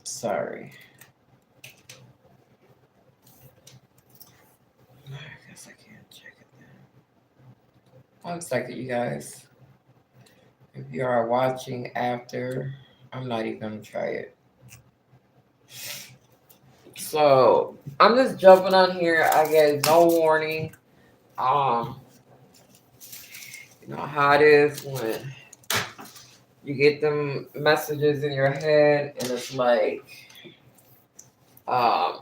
Sorry. I guess I can't check it then. 1 second, you guys. If you are watching after, I'm not even gonna try it. So I'm just jumping on here. I gave no warning. Um, you know how it is when you get them messages in your head and it's like, um,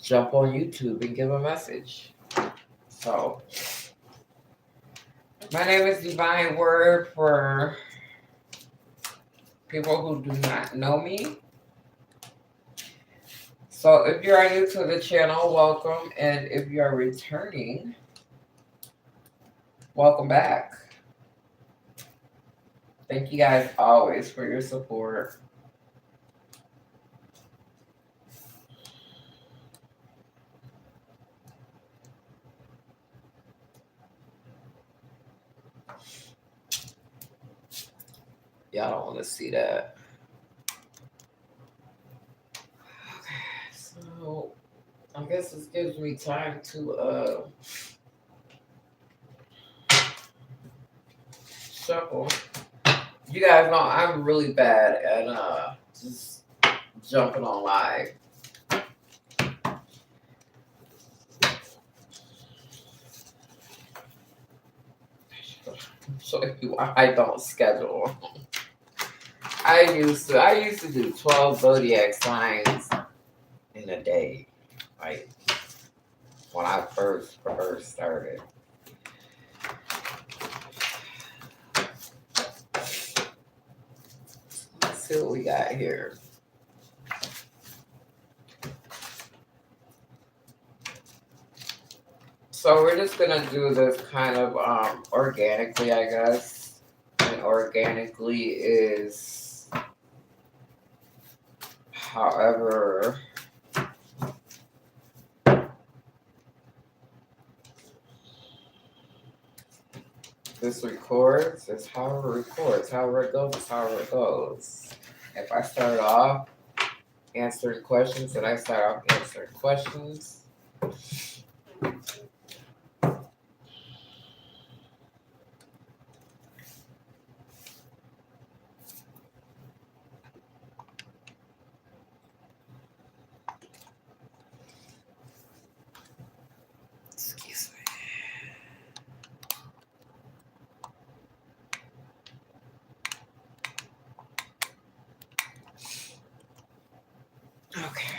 jump on YouTube and give a message. So my name is Divine Word for people who do not know me. So if you are new to the channel, welcome. And if you are returning, welcome back. Thank you guys always for your support. Y'all don't want to see that. Okay, so I guess this gives me time to shuffle. You guys know I'm really bad at just jumping on live. So if you I don't schedule. I used to do 12 zodiac signs in a day. Like when I first started. Let's see what we got here. So we're just gonna do this kind of organically, I guess. And organically is however this records, it's however it records, however it goes, it's however it goes. If I start off answering questions, then I start off answering questions. Excuse me. Okay.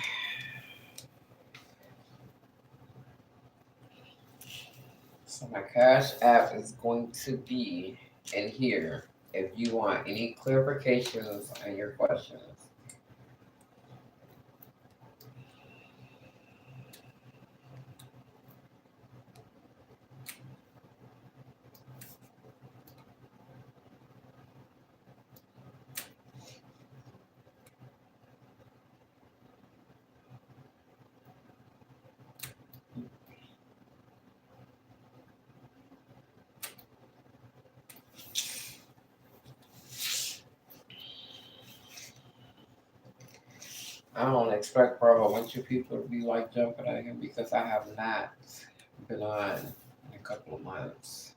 So my Cash App is going to be in here if you want any clarifications on your questions. I don't expect for a whole bunch of people to be like jumping at him because I have not been on in a couple of months.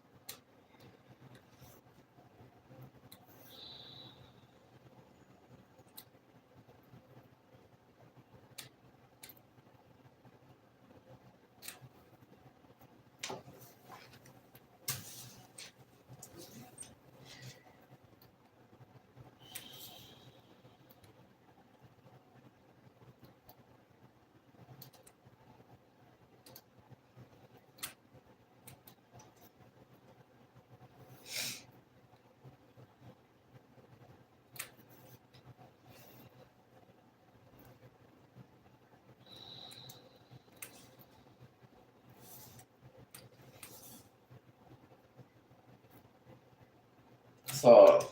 So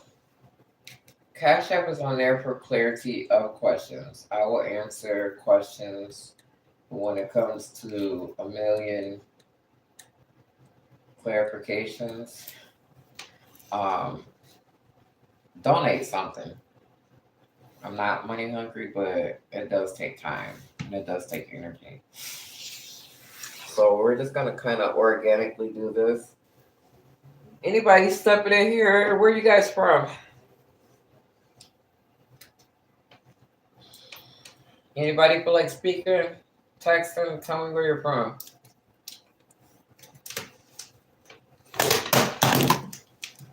Cash App is on there for clarity of questions. I will answer questions when it comes to a million clarifications. Um, donate something. I'm not money hungry, but it does take time and it does take energy. So we're just gonna kind of organically do this. Anybody stepping in here? Where you guys from? Anybody feel like speaking? Texting? Tell me where you're from.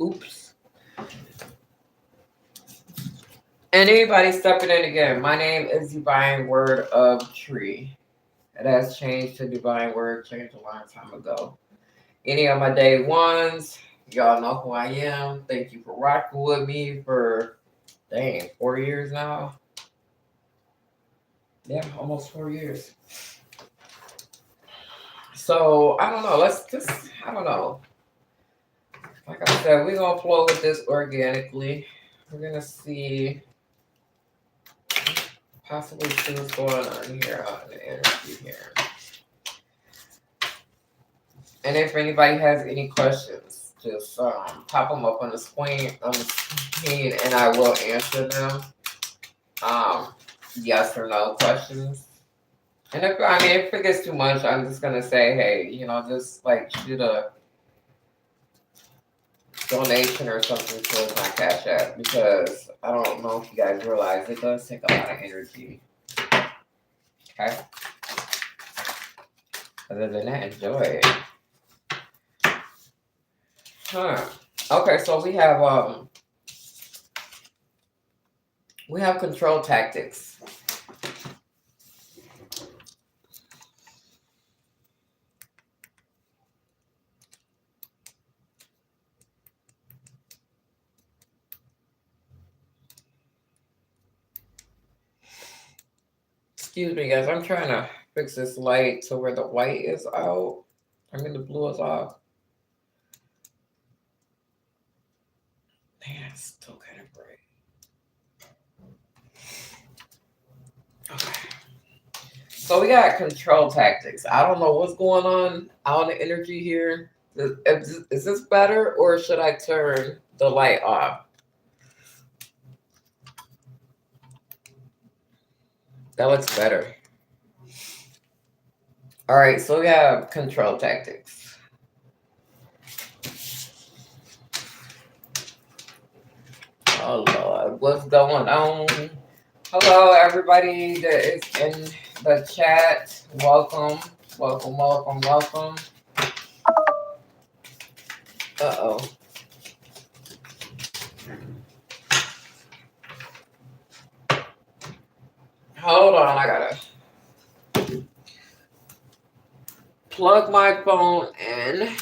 Oops. And anybody stepping in again? My name is Divine Word of Tree. It has changed to Divine Word, changed a long time ago. Any of my day ones, y'all know who I am. Thank you for rocking with me for, dang, 4 years now. Yeah, almost 4 years. So I don't know. Let's just, I don't know. Like I said, we're gonna flow with this organically. We're gonna see, possibly see what's going on here on the energy here. And if anybody has any questions, just pop them up on the screen, and I will answer them. Um, yes or no questions. And if it gets too much, I'm just gonna say, hey, just like shoot a donation or something towards my Cash App, because I don't know if you guys realize it does take a lot of energy. Okay. Other than that, enjoy it. Huh. Okay, so we have control tactics. Excuse me, guys. I'm trying to fix this light to where the white is out. I mean, the blue is off. Man, it's still kind of bright. Okay. So we got control tactics. I don't know what's going on out in the energy here. Is this better, or should I turn the light off? That looks better. All right, so we have control tactics. Oh Lord, what's going on? Hello, everybody that is in the chat. Welcome, welcome, welcome, welcome. Uh-oh. Hold on, I gotta plug my phone in.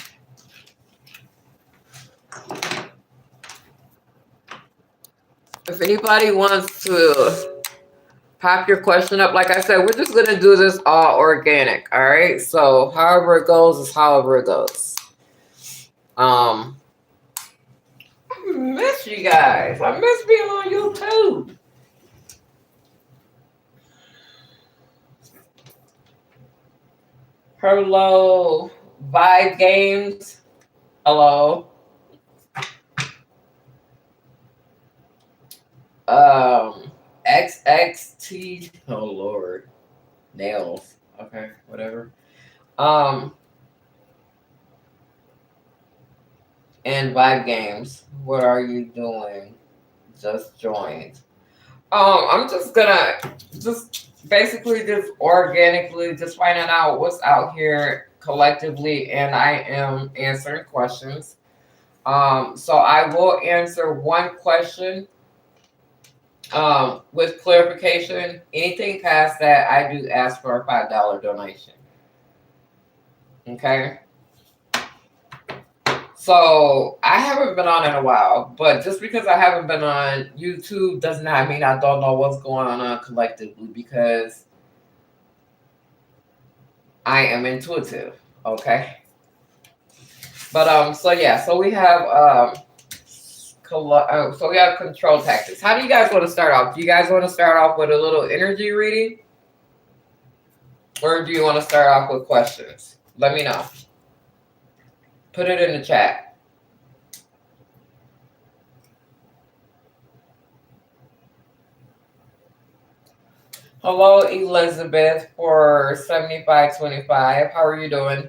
If anybody wants to pop your question up, like I said, we're just gonna do this all organic, all right? So however it goes is however it goes. I miss you guys. I miss being on YouTube. Hello, Vibe Games. Hello. Um, XXT. Oh Lord, nails. Okay, whatever. Um, and Vibe Games. What are you doing? Just joined. I'm just gonna just basically just organically just finding out what's out here collectively, and I am answering questions. So I will answer one question with clarification. Anything past that, I do ask for a $5 donation. Okay. So I haven't been on in a while, but just because I haven't been on YouTube does not mean I don't know what's going on collectively, because I am intuitive. Okay. But so yeah, so we have so we have control tactics. How do you guys want to start off? Do you guys want to start off with a little energy reading? Or do you want to start off with questions? Let me know. Put it in the chat. Hello, Elizabeth, for 7525. How are you doing?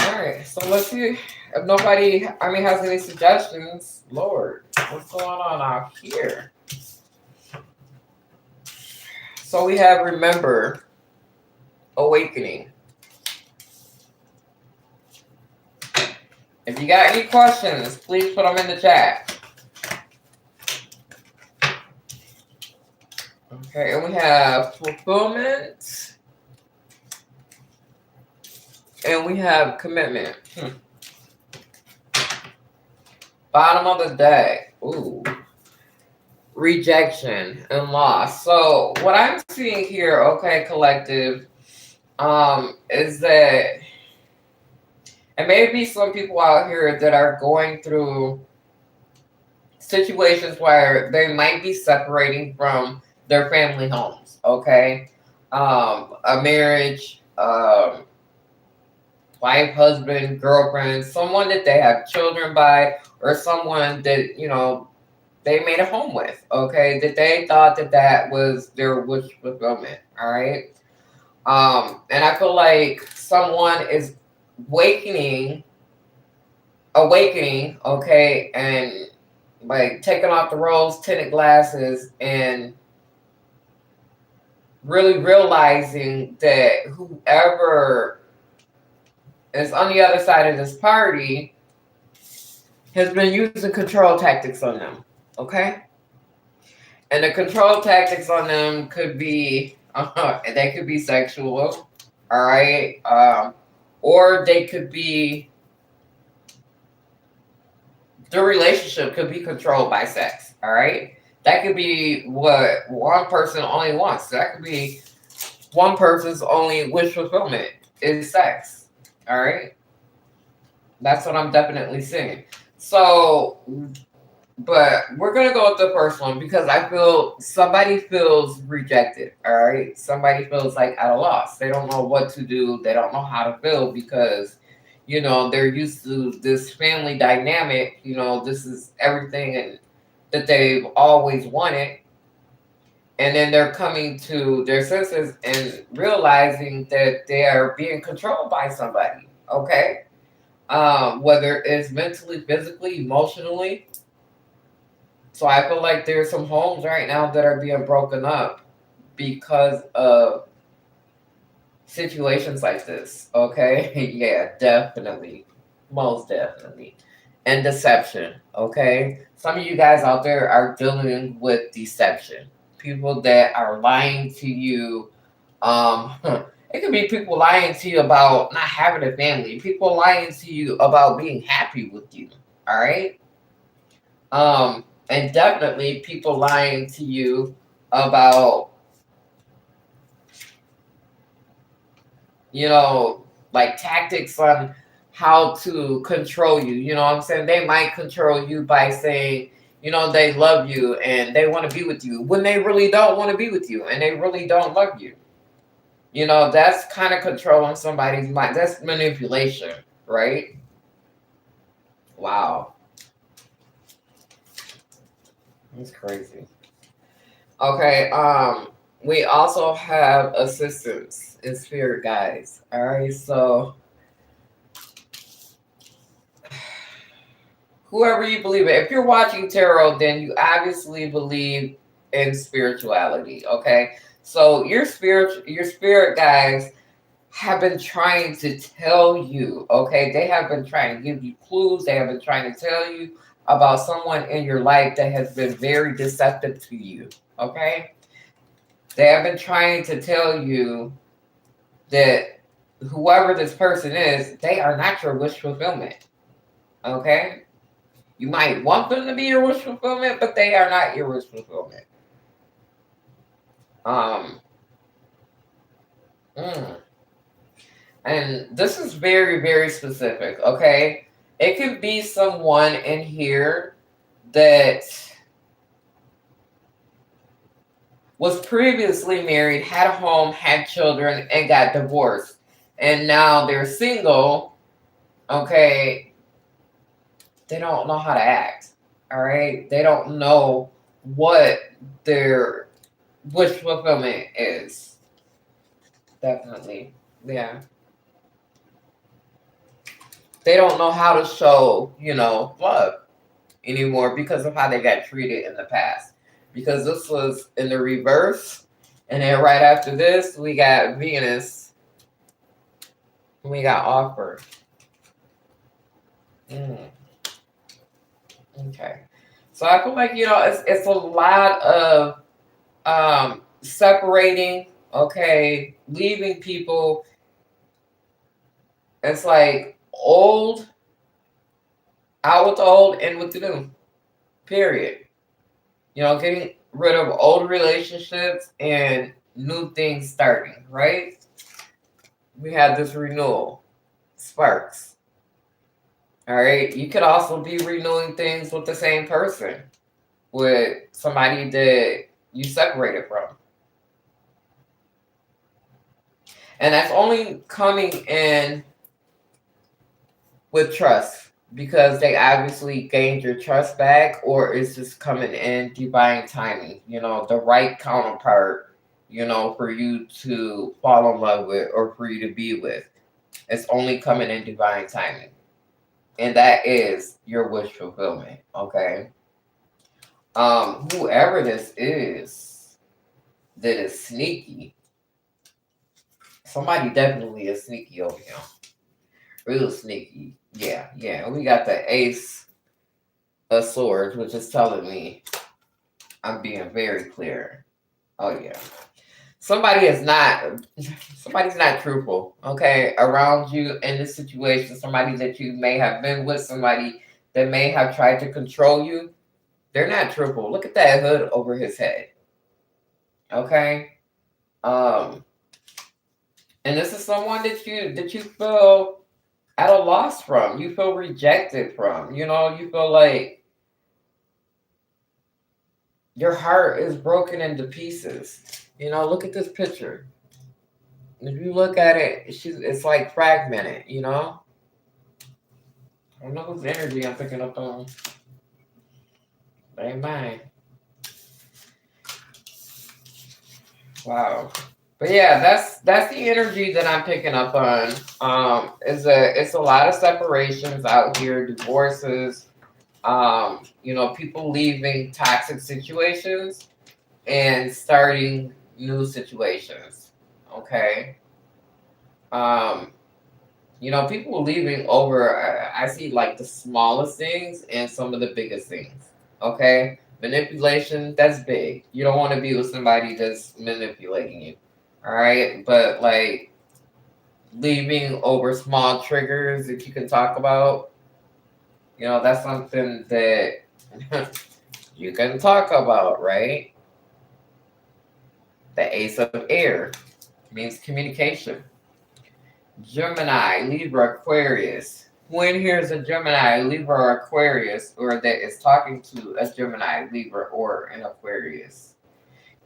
All right, so let's see if nobody, has any suggestions. Lord, what's going on out here? So we have remember, awakening. If you got any questions, please put them in the chat. Okay, and we have fulfillment, and we have commitment. Bottom of the deck. Ooh. Rejection and loss. So what I'm seeing here, okay, collective, is that and maybe some people out here that are going through situations where they might be separating from their family homes, okay? A marriage, wife, husband, girlfriend, someone that they have children by, or someone that, they made a home with, okay? That they thought that that was their wish fulfillment, all right? And I feel like someone is awakening, okay, and like taking off the rose tinted glasses and really realizing that whoever is on the other side of this party has been using control tactics on them, okay? And the control tactics on them could be, they could be sexual, all right? Or they could be, the relationship could be controlled by sex, all right? That could be what one person only wants. That could be one person's only wish fulfillment is sex, all right? That's what I'm definitely seeing. So, but we're gonna go with the first one because I feel somebody feels rejected. All right, somebody feels like at a loss. They don't know what to do. They don't know how to feel because, they're used to this family dynamic. This is everything and that they've always wanted, and then they're coming to their senses and realizing that they are being controlled by somebody. Okay, whether it's mentally, physically, emotionally. So I feel like there's some homes right now that are being broken up because of situations like this. Okay? Yeah, definitely. Most definitely. And deception. Okay? Some of you guys out there are dealing with deception. People that are lying to you. Um, it could be people lying to you about not having a family. People lying to you about being happy with you. All right? And definitely people lying to you about, you know, like tactics on how to control you. You know what I'm saying? They might control you by saying, they love you and they want to be with you when they really don't want to be with you and they really don't love you. That's kind of controlling somebody's mind. That's manipulation, right? Wow. That's crazy. Okay, we also have assistants and spirit guides. All right, so whoever you believe in, if you're watching tarot, then you obviously believe in spirituality. Okay, so your spirit guides have been trying to tell you. Okay, they have been trying to give you clues. They have been trying to tell you about someone in your life that has been very deceptive to you. Okay, they have been trying to tell you that whoever this person is, they are not your wish fulfillment. Okay? You might want them to be your wish fulfillment, but they are not your wish fulfillment. Um, mm. And this is very, very specific, okay? It could be someone in here that was previously married, had a home, had children, and got divorced. And now they're single, okay? They don't know how to act. All right. They don't know what their wish fulfillment is. Definitely. Yeah. They don't know how to show, love anymore because of how they got treated in the past. Because this was in the reverse. And then right after this, we got Venus. We got offer. Mm, okay. So I feel like, it's a lot of separating, okay, leaving people. It's like old, out with the old, in with the new. Period. Getting rid of old relationships and new things starting, right? We have this renewal, sparks. All right. You could also be renewing things with the same person, with somebody that you separated from. And that's only coming in with trust because they obviously gained your trust back, or it's just coming in divine timing, the right counterpart, for you to fall in love with or for you to be with. It's only coming in divine timing. And that is your wish fulfillment. Okay. Whoever this is that is sneaky, somebody definitely is sneaky over here. Real sneaky. Yeah, yeah. We got the ace of swords, which is telling me I'm being very clear. Oh yeah. Somebody is not somebody's not truthful, okay, around you in this situation. Somebody that you may have been with, somebody that may have tried to control you. They're not truthful. Look at that hood over his head. Okay. Um, and this is someone that you feel at a loss from. You feel rejected from. You feel like your heart is broken into pieces. Look at this picture. If you look at it, it's like fragmented. I don't know whose energy I'm picking up on. But ain't mine. Wow. But yeah, that's the energy that I'm picking up on. It's a lot of separations out here, divorces, people leaving toxic situations and starting new situations. Okay. Um, people leaving over, I see like the smallest things and some of the biggest things. Okay. Manipulation, that's big. You don't want to be with somebody that's manipulating you. All right. But like leaving over small triggers that you can talk about, that's something that you can talk about, right? The ace of air means communication. Gemini, Libra, Aquarius. When here's a Gemini, Libra, or Aquarius, or that is talking to a Gemini, Libra, or an Aquarius.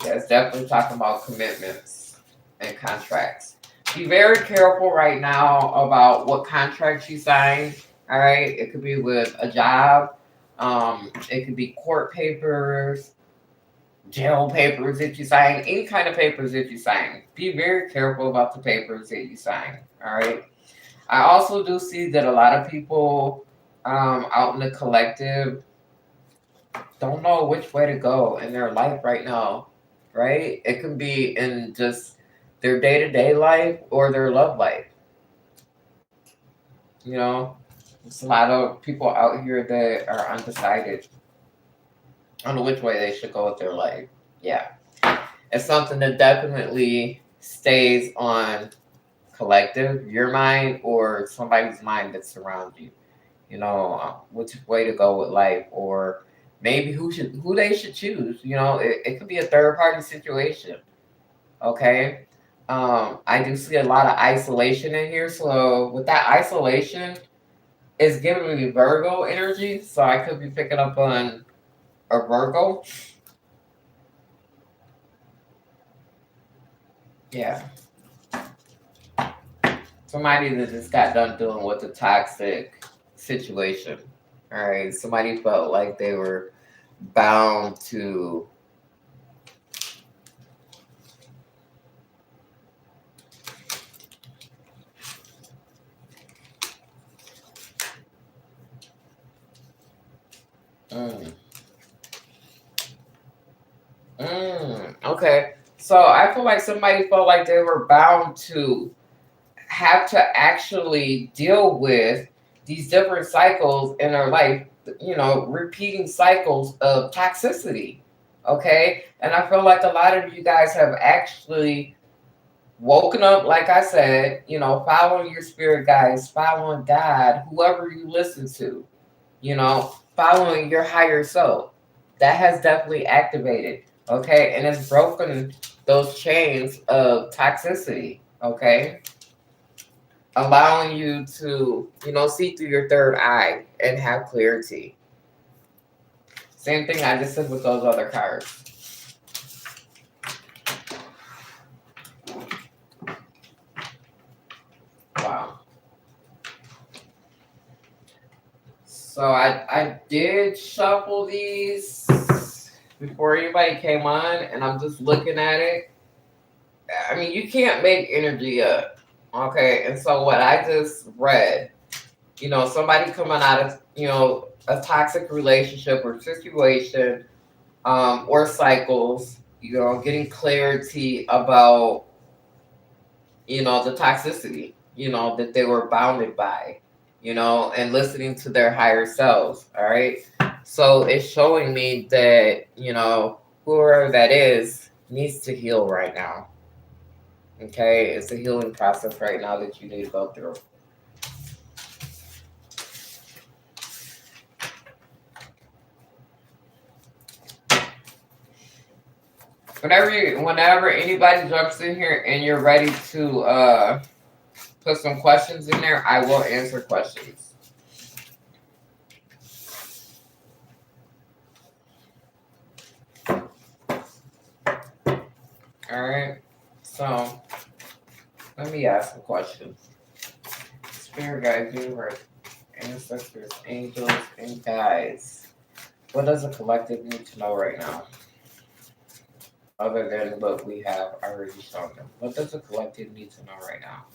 Yeah, it's definitely talking about commitments and contracts. Be very careful right now about what contracts you sign. All right, it could be with a job. It could be court papers, jail papers that you sign, any kind of papers that you sign. Be very careful about the papers that you sign. All right. I also do see that a lot of people out in the collective don't know which way to go in their life right now. Right? It can be in just their day to day life or their love life. You know, there's a lot of people out here that are undecided on which way they should go with their life. Yeah. It's something that definitely stays on collective, your mind or somebody's mind that's around you. Which way to go with life, or maybe who they should choose. It could be a third party situation. Okay. I do see a lot of isolation in here. So with that isolation, it's giving me Virgo energy. So I could be picking up on a Virgo. Yeah. Somebody that just got done dealing with a toxic situation. All right, somebody felt like they were bound to. Mm, okay, so I feel like somebody felt like they were bound to have to actually deal with these different cycles in their life, repeating cycles of toxicity. Okay. And I feel like a lot of you guys have actually woken up, like I said, following your spirit guides, following God, whoever you listen to, following your higher self. That has definitely activated. Okay. And it's broken those chains of toxicity. Okay, allowing you to, see through your third eye and have clarity. Same thing I just said with those other cards. Wow. So I did shuffle these before anybody came on, and I'm just looking at it. I mean, you can't make energy up. Okay, and so what I just read, somebody coming out of, a toxic relationship or situation, or cycles, getting clarity about, the toxicity, that they were bounded by, and listening to their higher selves. All right. So it's showing me that, whoever that is needs to heal right now. Okay. It's a healing process right now that you need to go through. Whenever anybody jumps in here and you're ready to put some questions in there, I will answer questions. All right. So let me ask some questions. Spirit guides, universe, ancestors, angels, and guides. What does a collective need to know right now? Other than what we have already shown them. What does a collective need to know right now?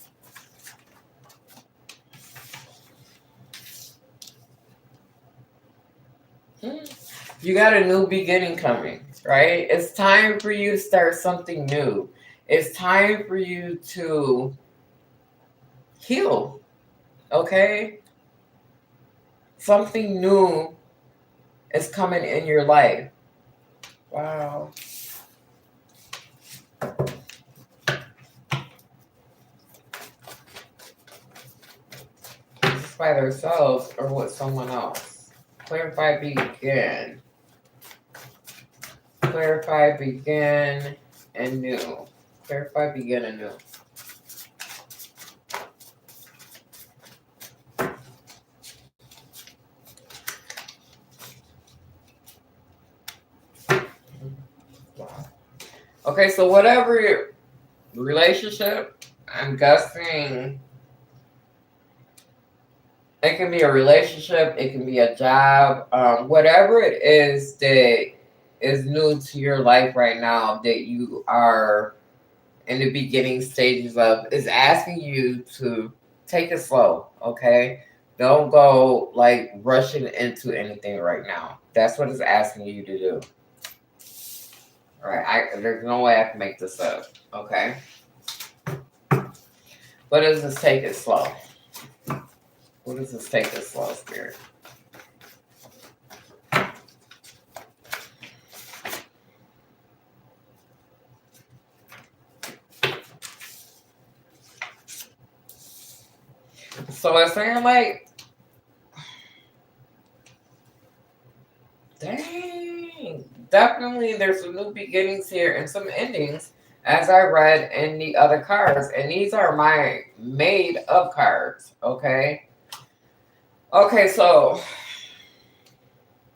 You got a new beginning coming, right? It's time for you to start something new. It's time for you to heal, okay? Something new is coming in your life. Wow. Just by themselves or with someone else. Clarify, begin. Clarify, begin, and new. Clarify, begin, and new. Wow. Okay, so whatever relationship, I'm guessing it can be a relationship, it can be a job, whatever it is that is new to your life right now that you are in the beginning stages of, is asking you to take it slow, okay? Don't go like rushing into anything right now. That's what it's asking you to do. All right, there's no way I can make this up, okay? What does this take it slow? What does this take it slow, Spirit? So it's saying like, dang, definitely there's some new beginnings here and some endings, as I read in the other cards. And these are my made up cards, okay? Okay, so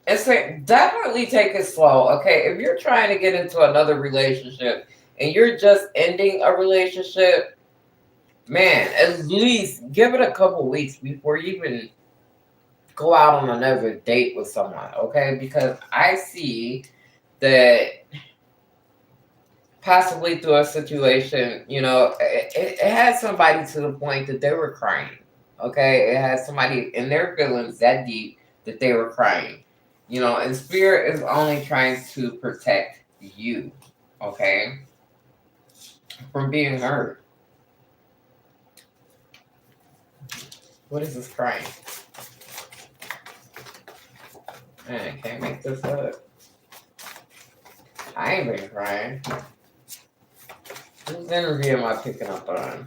it's saying definitely take it slow, okay? If you're trying to get into another relationship and you're just ending a relationship, man, at least give it a couple weeks before you even go out on another date with someone, okay? Because I see that possibly through a situation, it had somebody to the point that they were crying, okay? It had somebody in their feelings that deep that they were crying, and spirit is only trying to protect you, okay, from being hurt. What is this crying? Man, I can't make this up. I ain't been crying. Whose energy am I picking up on?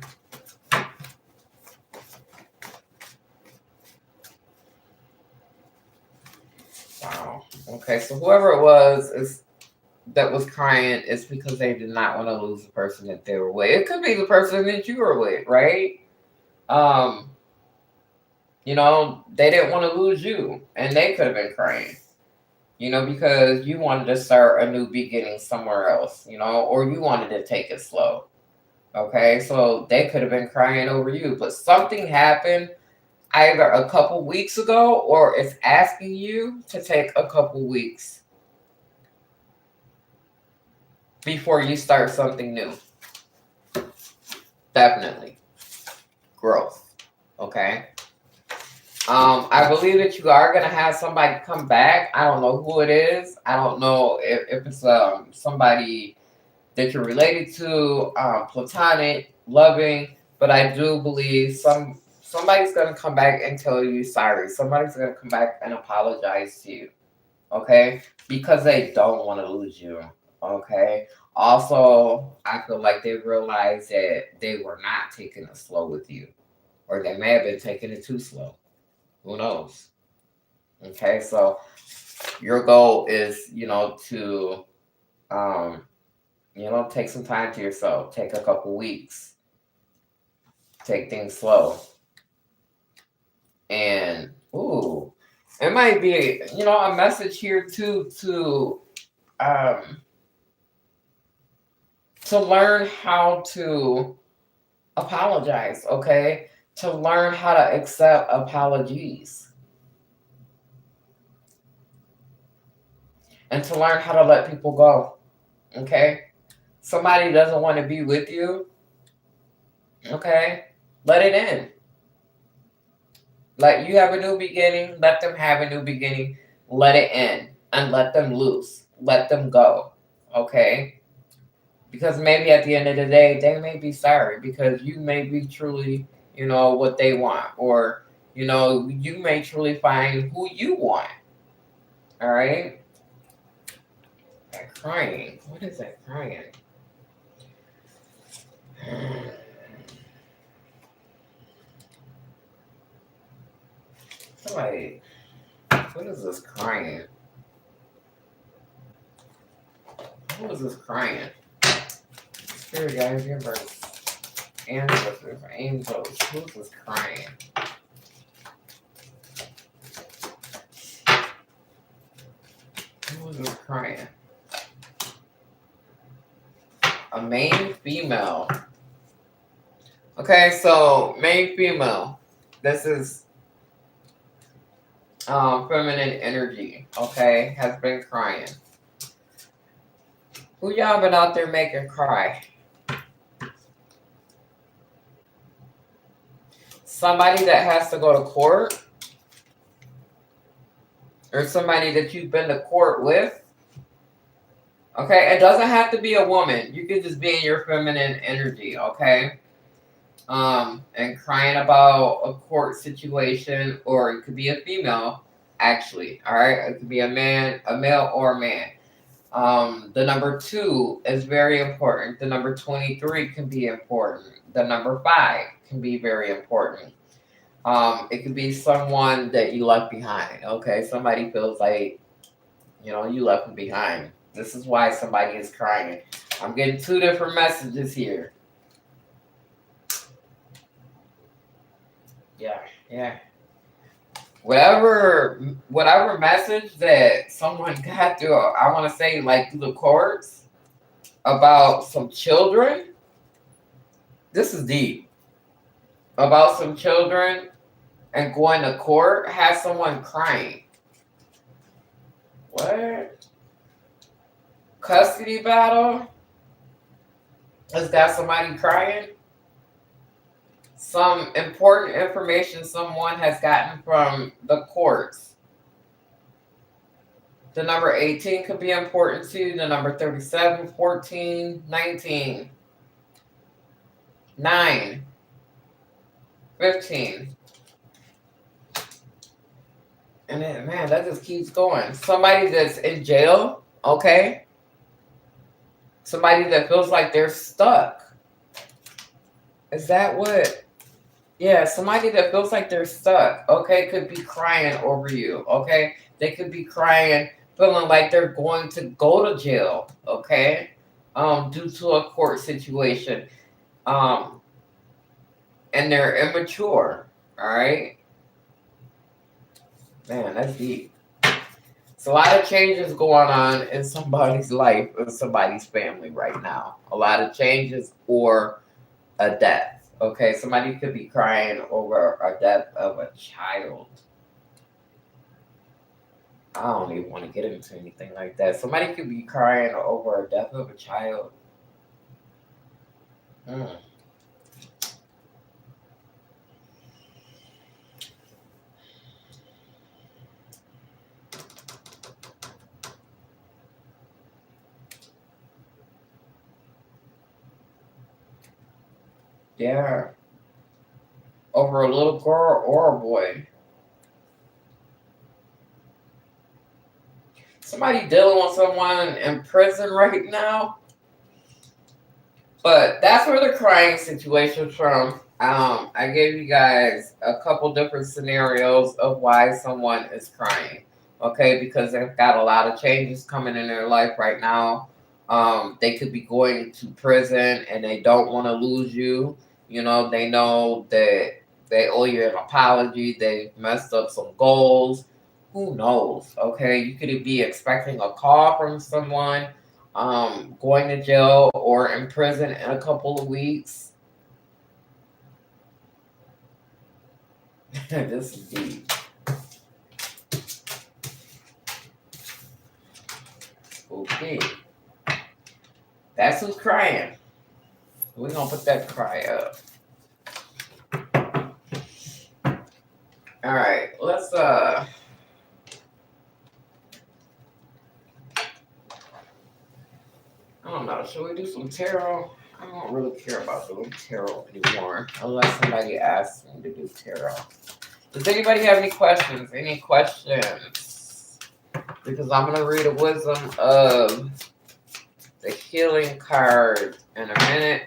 Wow. Okay, so whoever it was that was crying is because they did not want to lose the person that they were with. It could be the person that you were with, right? Um, they didn't want to lose you, and they could have been crying. Because you wanted to start a new beginning somewhere else, or you wanted to take it slow. Okay, so they could have been crying over you, but something happened either a couple weeks ago or it's asking you to take a couple weeks before you start something new. Definitely. Growth. Okay. I believe that you are going to have somebody come back. I don't know who it is. I don't know if it's somebody that you're related to, platonic, loving, but I do believe somebody's going to come back and tell you sorry. Somebody's going to come back and apologize to you, okay? Because they don't want to lose you, okay? Also, I feel like they realized that they were not taking it slow with you, or they may have been taking it too slow. Who knows? Okay, so your goal is, to take some time to yourself. Take a couple weeks. Take things slow. And it might be a message here too to learn how to apologize. Okay, to learn how to accept apologies, and to learn how to let people go. Okay, somebody doesn't want to be with you. Okay, let it in. Let you have a new beginning. Let them have a new beginning. Let it in and let them loose. Let them go. Okay? Because maybe at the end of the day, they may be sorry because you may be truly, what they want. Or, you may truly find who you want. All right? That crying. What is that crying? Somebody, what is this crying? Who is this crying? Spirit guides, universe, ancestors, angels. Who's this crying? Who is this crying? A main female. Okay, so main female. This is feminine energy. Okay, has been crying. Who y'all been out there making cry? Somebody that has to go to court, or somebody that you've been to court with. Okay, it doesn't have to be a woman. You could just be in your feminine energy, okay? And crying about a court situation, or it could be a female, actually. All right, it could be a man, a male, or a man. The number 2 is very important. The number 23 can be important. The number 5 can be very important. It could be someone that you left behind. Okay, somebody feels like you left them behind. This is why somebody is crying. I'm getting 2 different messages here. Yeah. Whatever message that someone got through, I want to say like through the courts about some children. This is deep. About some children. and going to court has someone crying. What? Custody battle has got somebody crying. Some important information someone has gotten from the courts. The number 18 could be important too. The number 37, 14, 19, 9, 15. And then, man, that just keeps going. Somebody that's in jail, okay? Somebody that feels like they're stuck. Is that what? Yeah, somebody that feels like they're stuck, okay, could be crying over you, okay? They could be crying, feeling like they're going to go to jail, okay? Due to a court situation. Um, and they're immature, all right? Man, that's deep. It's a lot of changes going on in somebody's life and somebody's family right now. A lot of changes or a death. Okay, somebody could be crying over a death of a child. I don't even want to get into anything like that. Somebody could be crying over a death of a child. Mm. Yeah, over a little girl or a boy. Somebody dealing with someone in prison right now. But that's where the crying situation's from. I gave you guys a couple different scenarios of why someone is crying. Okay, because they've got a lot of changes coming in their life right now. They could be going to prison and they don't want to lose you. You know, they know that they owe you an apology. They messed up some goals. Who knows? Okay, you could be expecting a call from someone, going to jail or in prison in a couple of weeks. This is deep. Okay. That's who's crying. We're gonna put that cry up. Alright, let's I don't know, should we do some tarot? I don't really care about doing tarot anymore unless somebody asks me to do tarot. Does anybody have any questions? Any questions? Because I'm gonna read a wisdom of the healing card in a minute.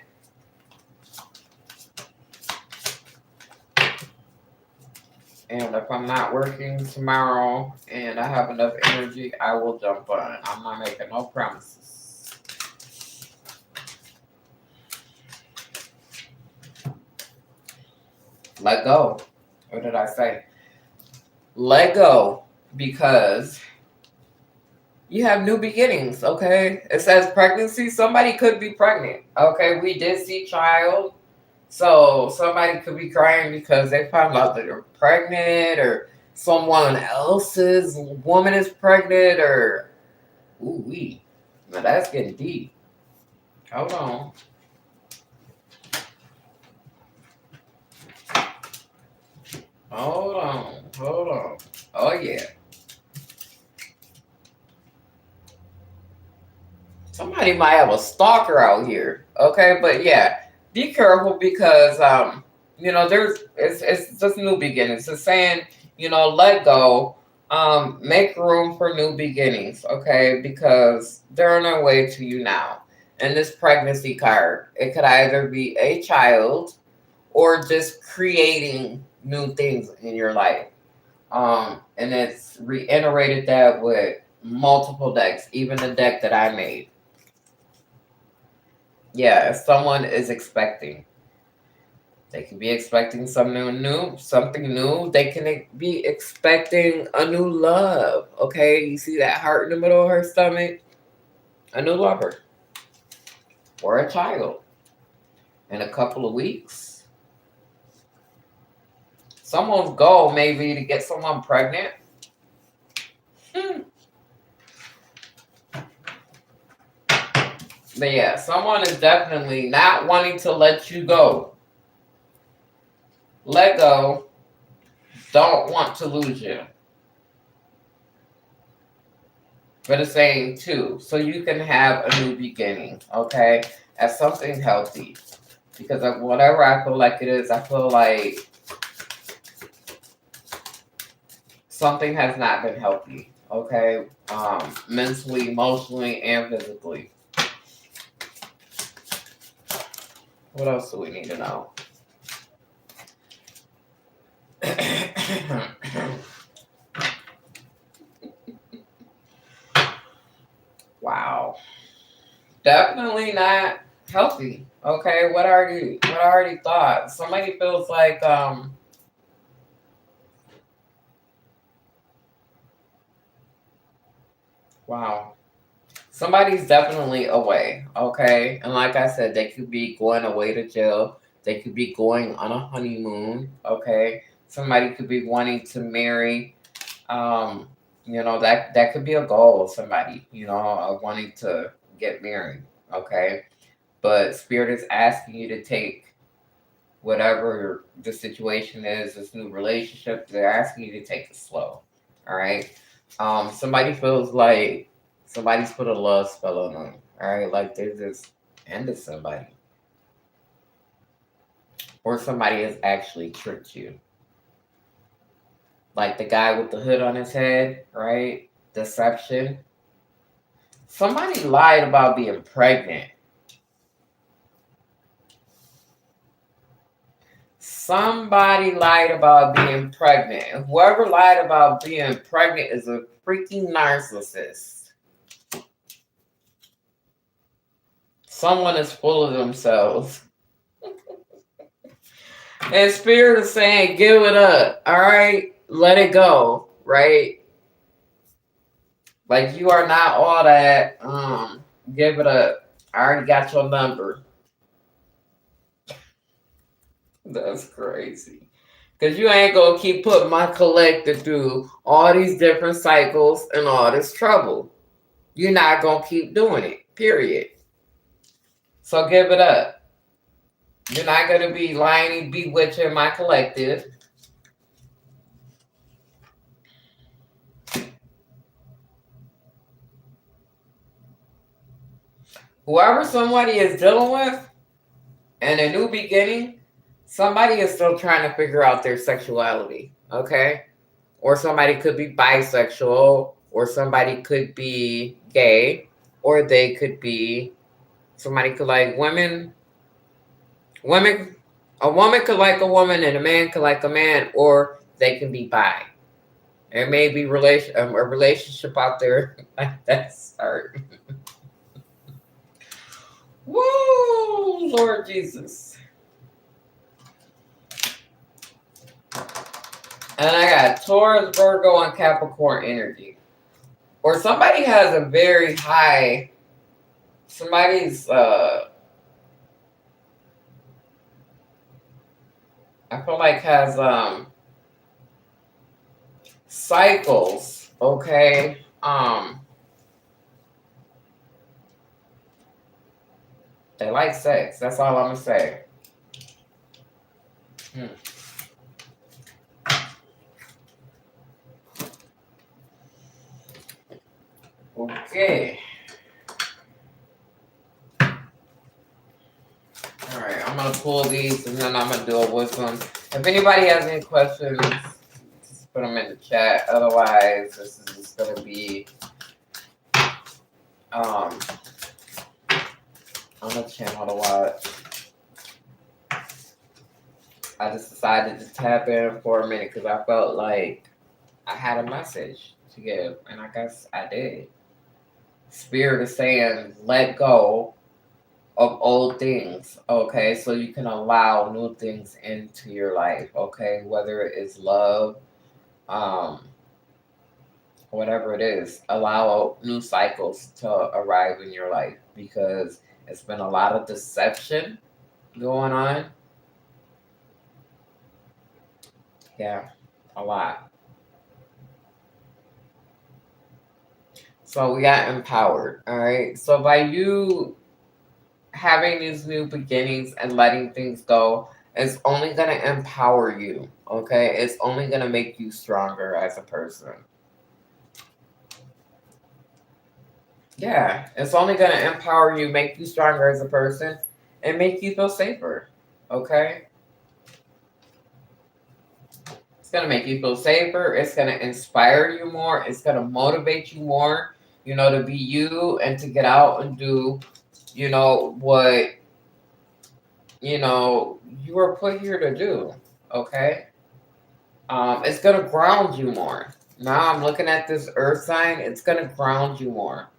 And if I'm not working tomorrow and I have enough energy, I will jump on. I'm not making no promises. Let go. What did I say? Let go, because you have new beginnings, okay? It says pregnancy. Somebody could be pregnant, okay? We did see child. So somebody could be crying because they found out that they're pregnant, or someone else's woman is pregnant, or ooh wee. Now that's getting deep. Hold on. Hold on. Hold on. Oh yeah. Somebody might have a stalker out here. Okay, but yeah, be careful because there's it's just new beginnings. It's saying, let go. Make room for new beginnings, okay? Because they're on their way to you now. And this pregnancy card, it could either be a child or just creating new things in your life. And it's reiterated that with multiple decks, even the deck that I made. Yeah, if someone is expecting, they can be expecting something new. They can be expecting a new love. Okay, you see that heart in the middle of her stomach? A new lover or a child in a couple of weeks. Someone's goal may be to get someone pregnant. Hmm. But yeah, someone is definitely not wanting to let you go. Let go. Don't want to lose you. But it's saying too, so you can have a new beginning, okay? As something healthy. Because of whatever I feel like it is, I feel like something has not been healthy, okay? Mentally, emotionally, and physically. What else do we need to know? Wow. Definitely not healthy. Okay, what I already thought. Somebody feels like wow. Somebody's definitely away, okay? And like I said, they could be going away to jail. They could be going on a honeymoon, okay? Somebody could be wanting to marry. Um, that could be a goal of somebody, wanting to get married, okay? But spirit is asking you to take whatever the situation is, this new relationship, they're asking you to take it slow. All right. Somebody feels like somebody's put a love spell on them. All right, like they just ended somebody, or somebody has actually tricked you. Like the guy with the hood on his head, right? Deception. Somebody lied about being pregnant. Somebody lied about being pregnant. And whoever lied about being pregnant is a freaking narcissist. Someone is full of themselves. And spirit is saying, give it up. All right. Let it go. Right. Like you are not all that. Give it up. I already got your number. That's crazy. Cause you ain't gonna keep putting my collector through all these different cycles and all this trouble. You're not gonna keep doing it. Period. So give it up. You're not gonna be lying, bewitching my collective. Whoever somebody is dealing with and a new beginning, somebody is still trying to figure out their sexuality. Okay? Or somebody could be bisexual, or somebody could be gay, or they could be somebody could like women. Women, a woman could like a woman, and a man could like a man, or they can be bi. There may be a relationship out there like that's hard. Woo, Lord Jesus. And I got Taurus, Virgo, and Capricorn energy. Or somebody has a very high. Somebody's I feel like has cycles, okay? They like sex. That's all I'm gonna say. Hmm. Okay. All right. I'm gonna pull these and then I'm gonna do a wisdom. If anybody has any questions, just put them in the chat. Otherwise, this is just gonna be um on the channel to watch. I just decided to tap in for a minute because I felt like I had a message to give, and I guess I did. Spirit is saying, let go of old things, okay? So you can allow new things into your life, okay? Whether it is love, um, whatever it is, allow new cycles to arrive in your life because it's been a lot of deception going on. Yeah, a lot. So we got empowered. All right. So by you having these new beginnings and letting things go, it's only going to empower you. Okay. It's only going to make you stronger as a person. Yeah. It's only going to empower you, make you stronger as a person, and make you feel safer. Okay. It's going to make you feel safer. It's going to inspire you more. It's going to motivate you more, to be you and to get out and do, what, you were put here to do. Okay. It's going to ground you more. Now I'm looking at this earth sign. It's going to ground you more.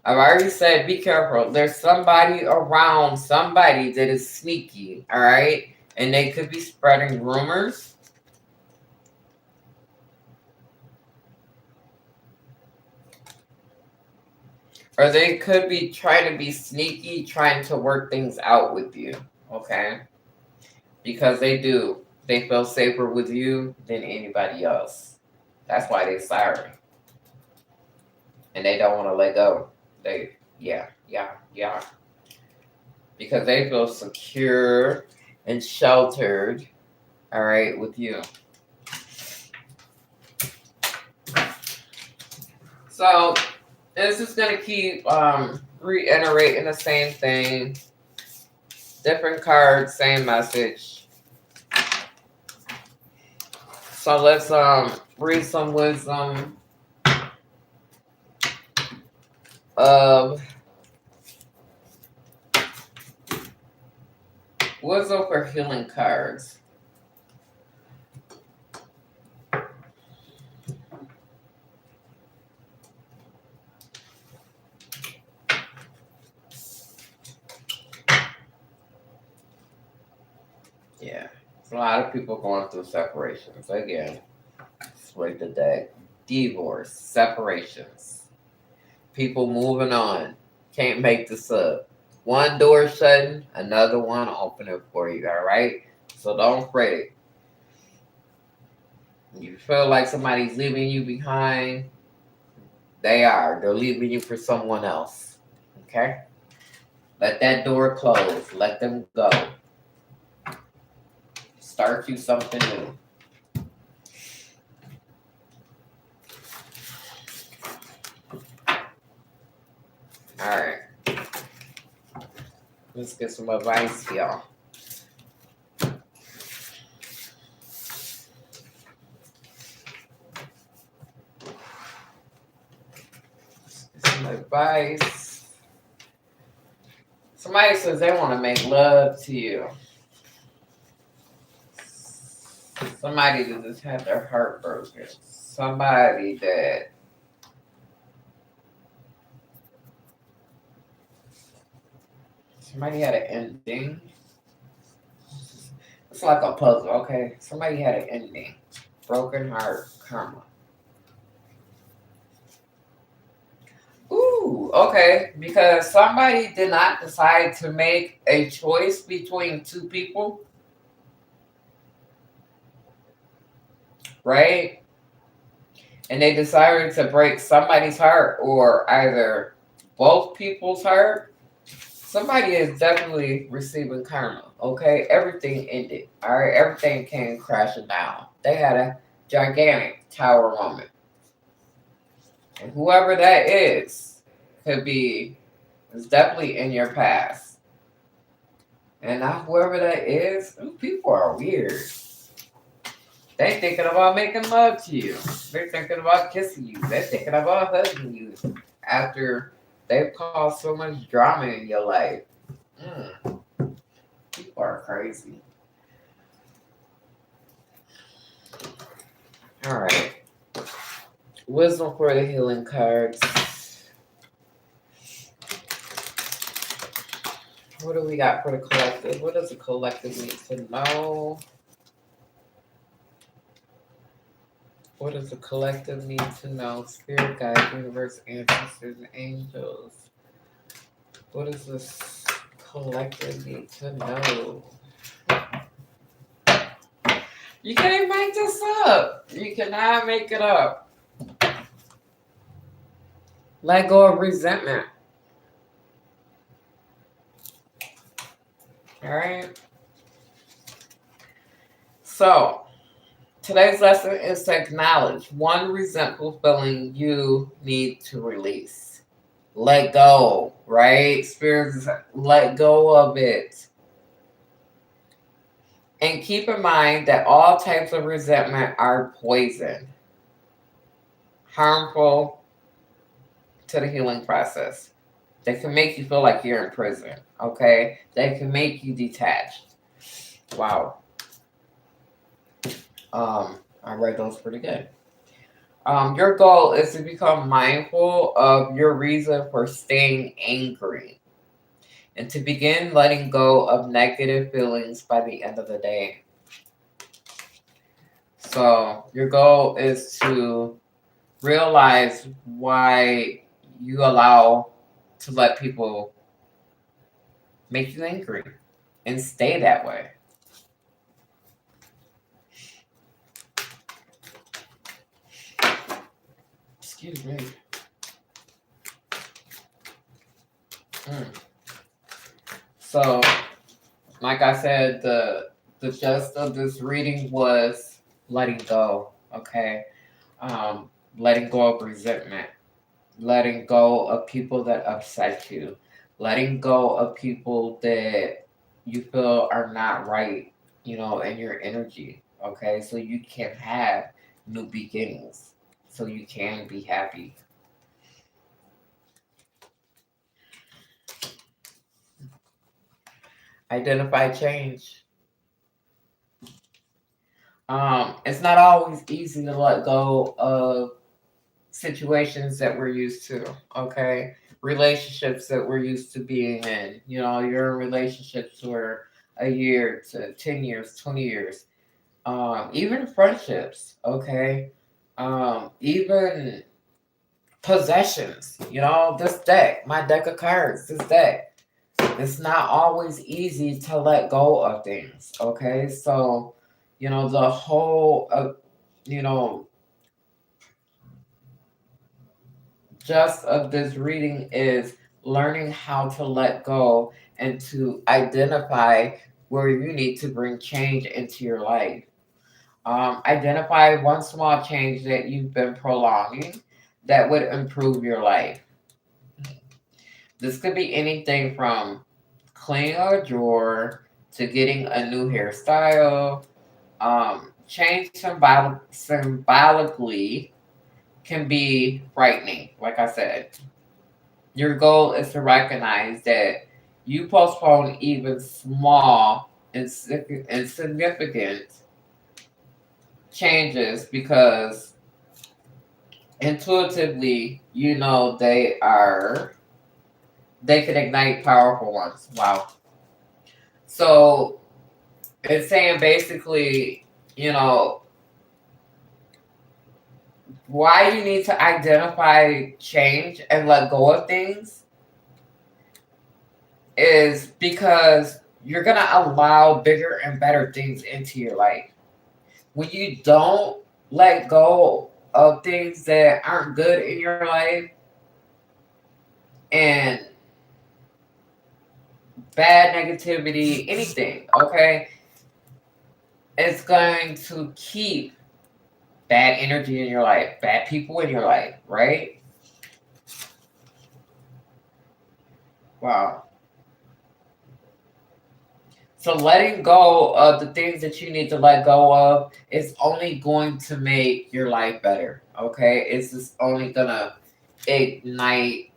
I've already said, be careful. There's somebody around, somebody that is sneaky. All right. And they could be spreading rumors. Or they could be trying to be sneaky, trying to work things out with you. Okay? Because they do. They feel safer with you than anybody else. That's why they're sorry. And they don't want to let go. Yeah. Because they feel secure and sheltered, all right, with you. So this is going to keep reiterating the same thing. Different cards, same message. So let's read some wisdom of wisdom for healing cards. Yeah, a lot of people going through separations again. Split the deck. Divorce, separations, people moving on. Can't make this up. One door shutting, another one opening for you. All right, so don't fret it. You feel like somebody's leaving you behind. They are. They're leaving you for someone else. Okay? Let that door close. Let them go. Start you something new. Alright. Let's get some advice, y'all. Some advice. Somebody says they want to make love to you. Somebody that just had their heart broken. Somebody that somebody had an ending. It's like a puzzle, okay? Somebody had an ending. Broken heart karma. Ooh, okay. Because somebody did not decide to make a choice between two people, right? And they decided to break somebody's heart or either both people's heart. Somebody is definitely receiving karma, okay? Everything ended, all right? Everything came crashing down. They had a gigantic tower moment. And whoever that is could be, is definitely in your past. And now whoever that is, people are weird. They thinking about making love to you. They're thinking about kissing you. They're thinking about hugging you after they've caused so much drama in your life. People are crazy. All right. Wisdom for the healing cards. What do we got for the collective? What does the collective need to know? What does the collective need to know? Spirit guides, universe, ancestors, and angels. What does this collective need to know? You can't make this up. You cannot make it up. Let go of resentment. All right. So today's lesson is to acknowledge one resentful feeling you need to release. Let go, right? Spirits, let go of it. And keep in mind that all types of resentment are poison, harmful to the healing process. They can make you feel like you're in prison, okay? They can make you detached. Wow. I read those pretty good. Your goal is to become mindful of your reason for staying angry and to begin letting go of negative feelings by the end of the day. So, your goal is to realize why you allow to let people make you angry and stay that way. Excuse me. Mm. So, like I said, the gist of this reading was letting go. Okay, letting go of resentment, letting go of people that upset you, letting go of people that you feel are not right. In your energy. Okay, so you can have new beginnings, so you can be happy. Identify change. It's not always easy to let go of situations that we're used to, okay? Relationships that we're used to being in. You're in relationships for a year to 10 years, 20 years. Even friendships, okay? Even possessions. This deck, my deck of cards, this deck. It's not always easy to let go of things, okay? So, the whole, you know, just of this reading is learning how to let go and to identify where you need to bring change into your life. Identify one small change that you've been prolonging that would improve your life. This could be anything from cleaning a drawer to getting a new hairstyle. Change symbolically can be frightening, like I said. Your goal is to recognize that you postpone even small and insignificant changes because intuitively you know they can ignite powerful ones. Wow. So it's saying basically, you know, why you need to identify change and let go of things is because you're gonna allow bigger and better things into your life. When you don't let go of things that aren't good in your life and bad negativity, anything, okay, it's going to keep bad energy in your life, bad people in your life, right? Wow. So letting go of the things that you need to let go of is only going to make your life better. Okay? It's just only gonna ignite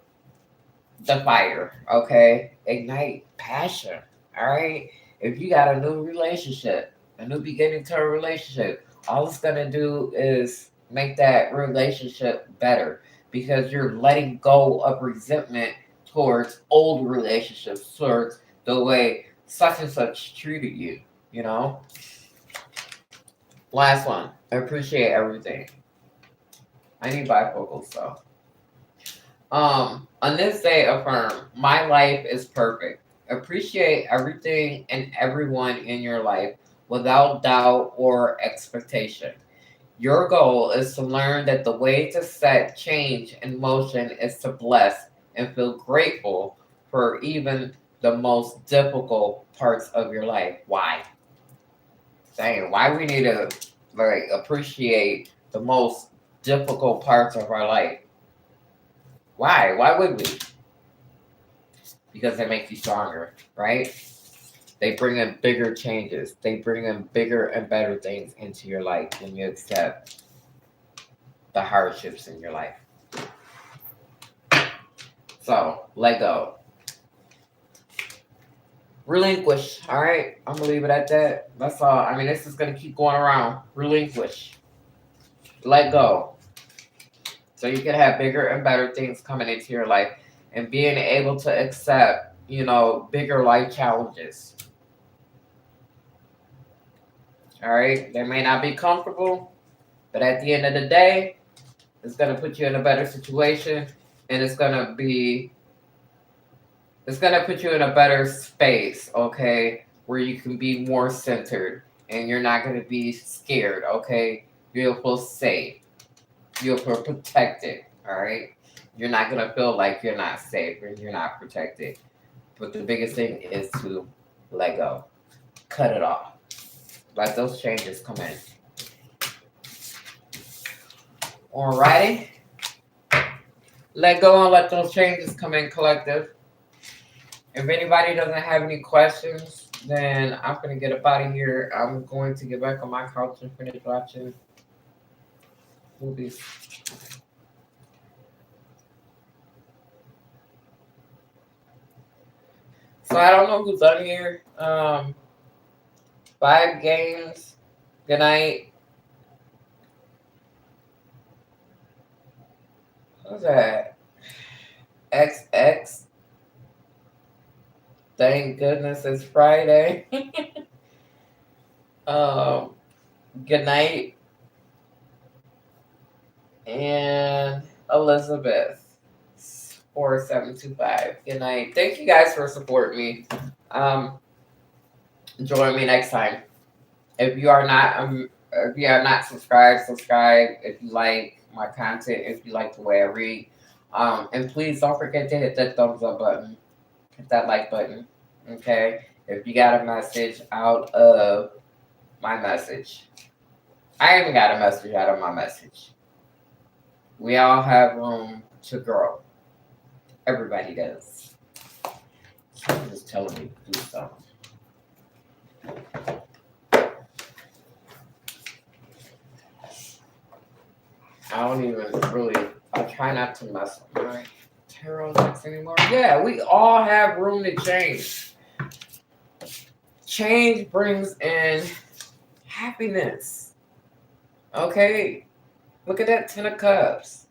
the fire. Okay? Ignite passion. Alright? If you got a new relationship, a new beginning to a relationship, all it's gonna do is make that relationship better because you're letting go of resentment towards old relationships, towards the way such and such treated you, you know? Last one. I appreciate everything. I need bifocals though. On this day, affirm my life is perfect. Appreciate everything and everyone in your life. without doubt or expectation. Your goal is to learn that the way to set change in motion is to bless and feel grateful for even the most difficult parts of your life. Why? Dang, why we need to like appreciate the most difficult parts of our life? Why? Why would we? Because they make you stronger, right? They bring in bigger changes. They bring in bigger and better things into your life when you accept the hardships in your life. So let go. Relinquish. All right. I'm gonna leave it at that. That's all. I mean, this is gonna keep going around. Relinquish. Let go. So you can have bigger and better things coming into your life and being able to accept, bigger life challenges. All right. They may not be comfortable, but at the end of the day, it's gonna put you in a better situation, and it's gonna put you in a better space, okay, where you can be more centered and you're not gonna be scared, okay? You'll feel safe. You'll feel protected, all right? You're not gonna feel like you're not safe and you're not protected. But the biggest thing is to let go. Cut it off. Let those changes come in. Alrighty? Let go and let those changes come in, collective. If anybody doesn't have any questions, then I'm gonna get up out of here. I'm going to get back on my couch and finish watching movies. So I don't know who's on here. 5 games. Good night. What's that? XX. Thank goodness it's Friday. um, Good night. And Elizabeth 4725. Good night. Thank you guys for supporting me. Um, Join me next time. If you are not subscribed, subscribe. If you like my content, if you like the way I read, and please don't forget to hit that thumbs up button, hit that like button. Okay, if you got a message out of my message, I even got a message out of my message. We all have room to grow. Everybody does. I'm just telling you to do something. I try not to mess with my tarot decks anymore. Yeah, we all have room to change. Change brings in happiness. Okay? Look at that 10 of Cups.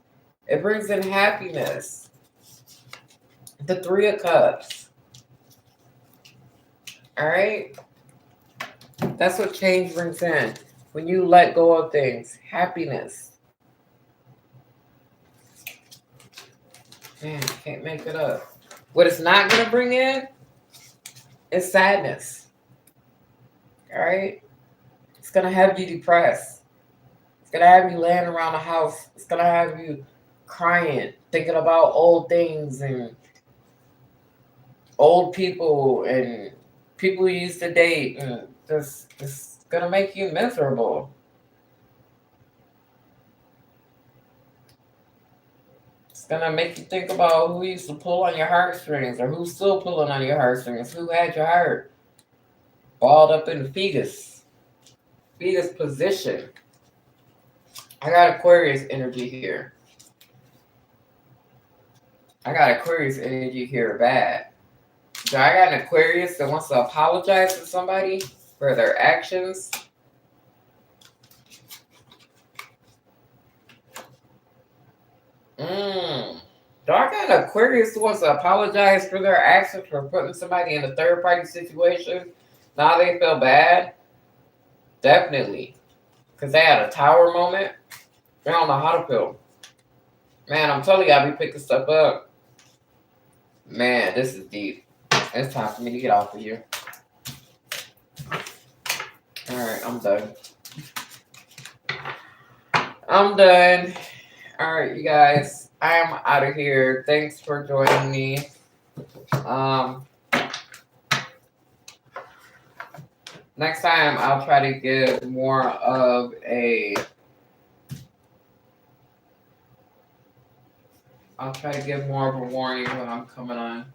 It brings in happiness. The 3 of Cups. All right? That's what change brings in. When you let go of things, happiness. Man, I can't make it up. What it's not going to bring in is sadness. All right? It's going to have you depressed. It's going to have you laying around the house. It's going to have you crying, thinking about old things and old people and people you used to date. And this going to make you miserable. It's going to make you think about who used to pull on your heartstrings or who's still pulling on your heartstrings, who had your heart balled up in the fetus position. I got Aquarius energy here. Bad. So I got an Aquarius that wants to apologize to somebody for their actions. Do I got an Aquarius who wants to apologize for their actions for putting somebody in a third party situation? Now they feel bad? Definitely. Because they had a tower moment. They don't know how to feel. Man, I'm telling you, I be picking stuff up. Man, this is deep. It's time for me to get off of here. All right, I'm done. I'm done. All right, you guys. I am out of here. Thanks for joining me. Um, Next time I'll try to give more of a. I'll try to give more of a warning when I'm coming on.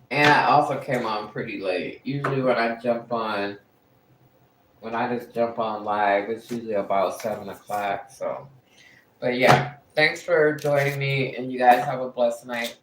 And I also came on pretty late. Usually when I just jump on live, it's usually about 7 o'clock. So, but yeah, thanks for joining me, and you guys have a blessed night.